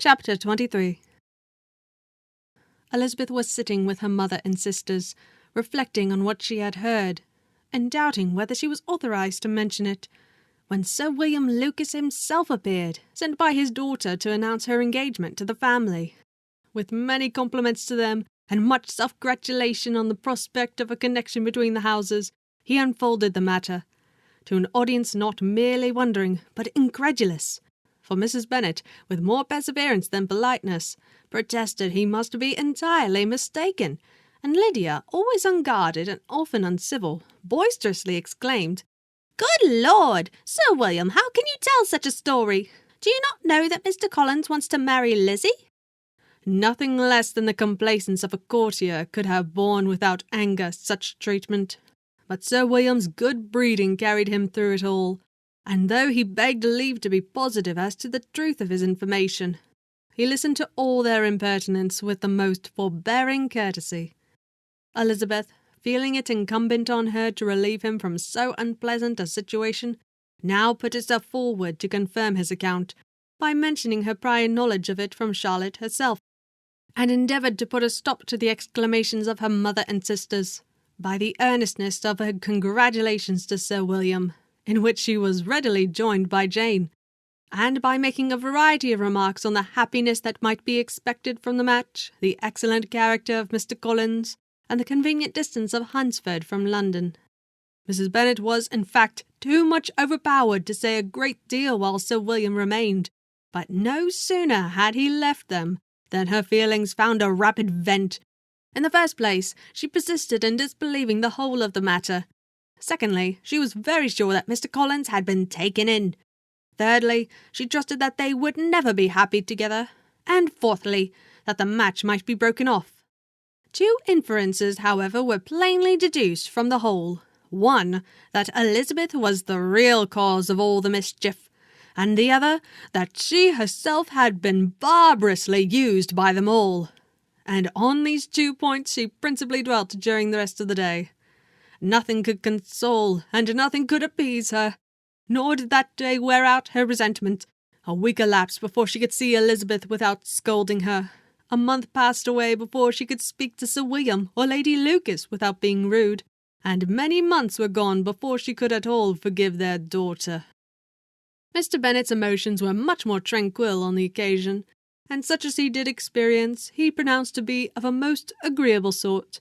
Chapter 23. Elizabeth was sitting with her mother and sisters, reflecting on what she had heard, and doubting whether she was authorized to mention it, when Sir William Lucas himself appeared, sent by his daughter to announce her engagement to the family. With many compliments to them, and much self-gratulation on the prospect of a connection between the houses, he unfolded the matter, to an audience not merely wondering, but incredulous. For Mrs. Bennet, with more perseverance than politeness, protested he must be entirely mistaken, and Lydia, always unguarded and often uncivil, boisterously exclaimed, "Good Lord! Sir William, how can you tell such a story? Do you not know that Mr. Collins wants to marry Lizzie?" Nothing less than the complacence of a courtier could have borne without anger such treatment, but Sir William's good breeding carried him through it all, and though he begged leave to be positive as to the truth of his information, he listened to all their impertinence with the most forbearing courtesy. Elizabeth, feeling it incumbent on her to relieve him from so unpleasant a situation, now put herself forward to confirm his account, by mentioning her prior knowledge of it from Charlotte herself, and endeavoured to put a stop to the exclamations of her mother and sisters, by the earnestness of her congratulations to Sir William, in which she was readily joined by Jane, and by making a variety of remarks on the happiness that might be expected from the match, the excellent character of Mr. Collins, and the convenient distance of Hunsford from London. Mrs. Bennet was, in fact, too much overpowered to say a great deal while Sir William remained, but no sooner had he left them than her feelings found a rapid vent. In the first place, she persisted in disbelieving the whole of the matter. Secondly, she was very sure that Mr. Collins had been taken in. Thirdly, she trusted that they would never be happy together. And fourthly, that the match might be broken off. Two inferences, however, were plainly deduced from the whole. One, that Elizabeth was the real cause of all the mischief, and the other, that she herself had been barbarously used by them all. And on these 2 points she principally dwelt during the rest of the day. Nothing could console, and nothing could appease her, nor did that day wear out her resentment. A week elapsed before she could see Elizabeth without scolding her. A month passed away before she could speak to Sir William or Lady Lucas without being rude, and many months were gone before she could at all forgive their daughter. Mr. Bennet's emotions were much more tranquil on the occasion, and such as he did experience he pronounced to be of a most agreeable sort.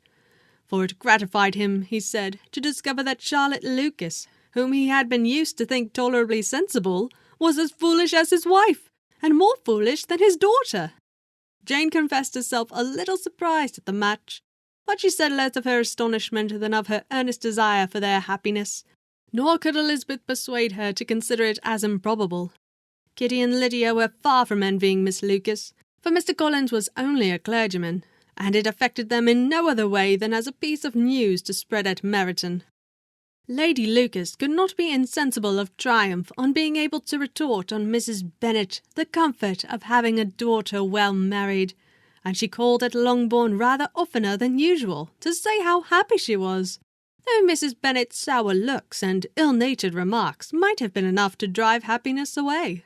For it gratified him, he said, to discover that Charlotte Lucas, whom he had been used to think tolerably sensible, was as foolish as his wife, and more foolish than his daughter. Jane confessed herself a little surprised at the match, but she said less of her astonishment than of her earnest desire for their happiness, nor could Elizabeth persuade her to consider it as improbable. Kitty and Lydia were far from envying Miss Lucas, for Mr. Collins was only a clergyman, and it affected them in no other way than as a piece of news to spread at Meryton. Lady Lucas could not be insensible of triumph on being able to retort on Mrs. Bennet the comfort of having a daughter well married, and she called at Longbourn rather oftener than usual to say how happy she was, though Mrs. Bennet's sour looks and ill-natured remarks might have been enough to drive happiness away.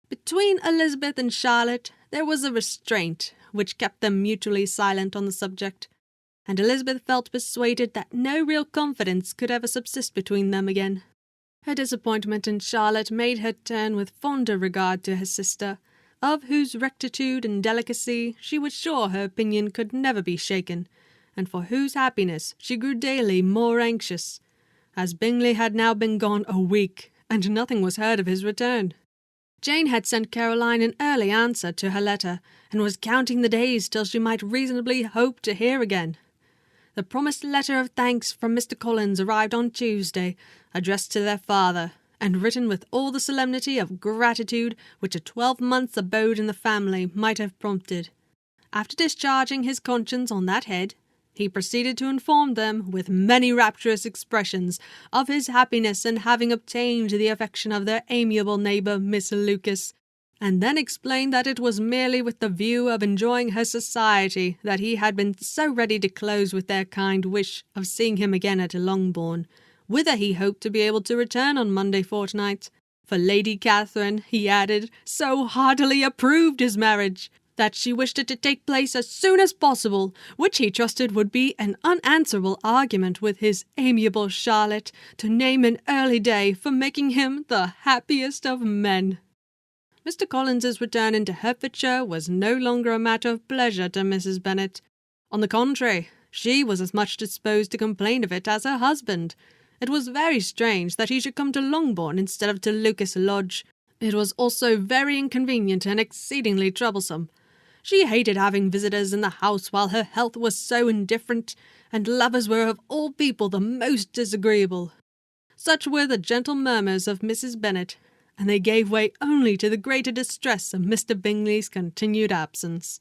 Between Elizabeth and Charlotte there was a restraint which kept them mutually silent on the subject, and Elizabeth felt persuaded that no real confidence could ever subsist between them again. Her disappointment in Charlotte made her turn with fonder regard to her sister, of whose rectitude and delicacy she was sure her opinion could never be shaken, and for whose happiness she grew daily more anxious, as Bingley had now been gone a week, and nothing was heard of his return. Jane had sent Caroline an early answer to her letter, and was counting the days till she might reasonably hope to hear again. The promised letter of thanks from Mr. Collins arrived on Tuesday, addressed to their father, and written with all the solemnity of gratitude which a 12 months' abode in the family might have prompted. After discharging his conscience on that head, he proceeded to inform them, with many rapturous expressions, of his happiness in having obtained the affection of their amiable neighbour Miss Lucas, and then explained that it was merely with the view of enjoying her society that he had been so ready to close with their kind wish of seeing him again at Longbourn, whither he hoped to be able to return on Monday fortnight, For Lady Catherine, he added, so heartily approved his marriage, that she wished it to take place as soon as possible, which he trusted would be an unanswerable argument with his amiable Charlotte to name an early day for making him the happiest of men. Mr. Collins's return into Hertfordshire was no longer a matter of pleasure to Mrs. Bennet. On the contrary, she was as much disposed to complain of it as her husband. It was very strange that he should come to Longbourn instead of to Lucas Lodge. It was also very inconvenient and exceedingly troublesome. She hated having visitors in the house while her health was so indifferent, and lovers were of all people the most disagreeable. Such were the gentle murmurs of Mrs. Bennet, and they gave way only to the greater distress of Mr. Bingley's continued absence.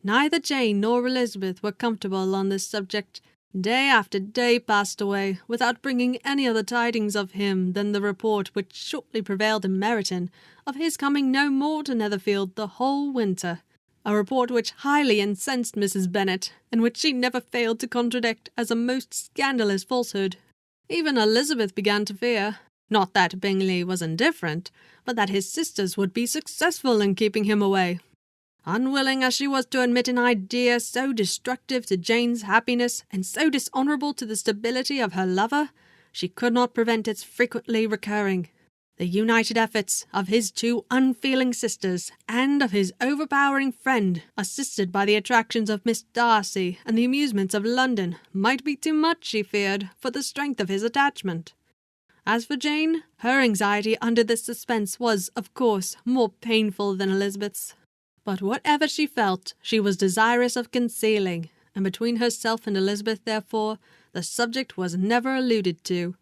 Neither Jane nor Elizabeth were comfortable on this subject. Day after day passed away without bringing any other tidings of him than the report which shortly prevailed in Meryton of his coming no more to Netherfield the whole winter, a report which highly incensed Mrs. Bennet, and which she never failed to contradict as a most scandalous falsehood. Even Elizabeth began to fear, not that Bingley was indifferent, but that his sisters would be successful in keeping him away. Unwilling as she was to admit an idea so destructive to Jane's happiness and so dishonourable to the stability of her lover, she could not prevent its frequently recurring. The united efforts of his two unfeeling sisters and of his overpowering friend, assisted by the attractions of Miss Darcy and the amusements of London, might be too much, she feared, for the strength of his attachment. As for Jane, her anxiety under this suspense was, of course, more painful than Elizabeth's. But whatever she felt, she was desirous of concealing, and between herself and Elizabeth, therefore, the subject was never alluded to.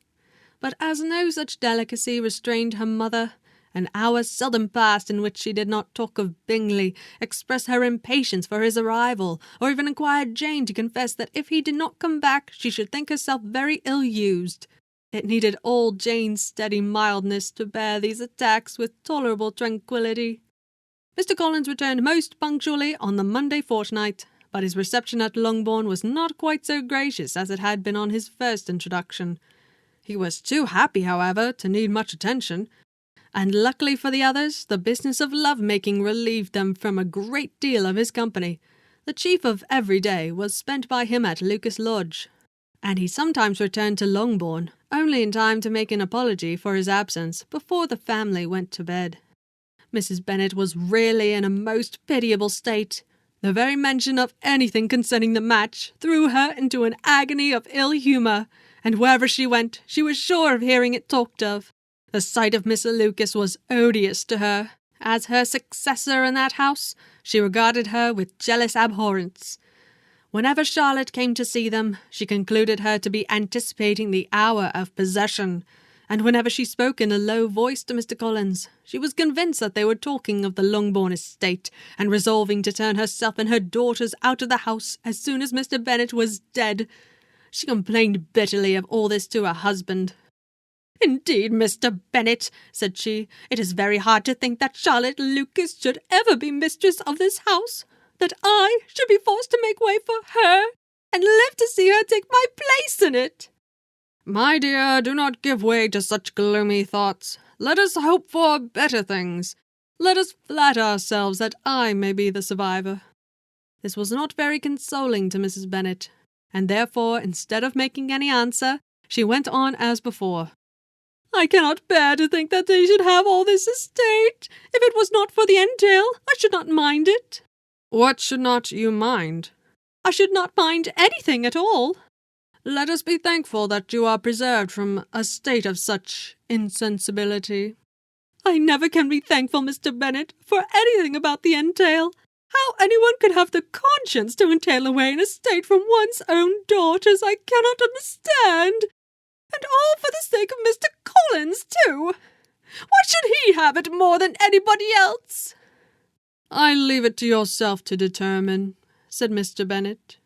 But as no such delicacy restrained her mother, an hour seldom passed in which she did not talk of Bingley, express her impatience for his arrival, or even inquired Jane to confess that if he did not come back she should think herself very ill-used. It needed all Jane's steady mildness to bear these attacks with tolerable tranquillity. Mr. Collins returned most punctually on the Monday fortnight, but his reception at Longbourn was not quite so gracious as it had been on his first introduction. He was too happy, however, to need much attention, and luckily for the others, the business of love-making relieved them from a great deal of his company. The chief of every day was spent by him at Lucas Lodge, and he sometimes returned to Longbourn, only in time to make an apology for his absence before the family went to bed. Mrs. Bennet was really in a most pitiable state. The very mention of anything concerning the match threw her into an agony of ill-humour, and wherever she went, she was sure of hearing it talked of. The sight of Mr. Lucas was odious to her. As her successor in that house, she regarded her with jealous abhorrence. Whenever Charlotte came to see them, she concluded her to be anticipating the hour of possession, and whenever she spoke in a low voice to Mr. Collins, she was convinced that they were talking of the Longbourn estate, and resolving to turn herself and her daughters out of the house as soon as Mr. Bennet was dead. She complained bitterly of all this to her husband. "Indeed, Mr. Bennet," said she, "it is very hard to think that Charlotte Lucas should ever be mistress of this house, that I should be forced to make way for her, and live to see her take my place in it." "My dear, do not give way to such gloomy thoughts. Let us hope for better things. Let us flatter ourselves that I may be the survivor." This was not very consoling to Mrs. Bennet, and therefore, instead of making any answer, she went on as before. "I cannot bear to think that they should have all this estate. If it was not for the entail, I should not mind it." "What should not you mind?" "I should not mind anything at all." "Let us be thankful that you are preserved from a state of such insensibility." "I never can be thankful, Mr. Bennet, for anything about the entail. How anyone could have the conscience to entail away an estate from one's own daughters I cannot understand. And all for the sake of Mr. Collins, too. Why should he have it more than anybody else?" "I leave it to yourself to determine," said Mr. Bennet.